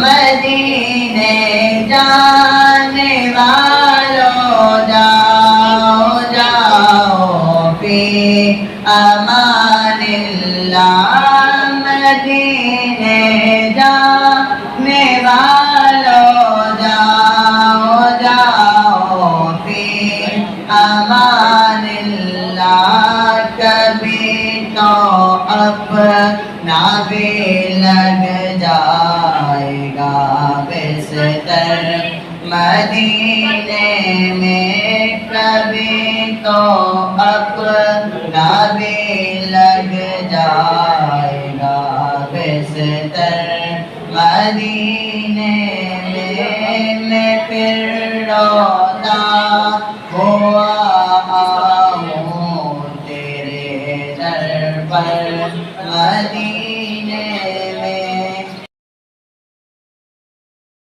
مدینے جانے والوں جاؤ جاؤ فی امان اللہ، مدینے جانے والوں جاؤ جاؤ فی امان اللہ، کبھی تو اپنا بھی لگ جائے گا بستر مدینے میں، کبھی تو اپنا بھی لگ جائے گا بستر مدینے میں پھر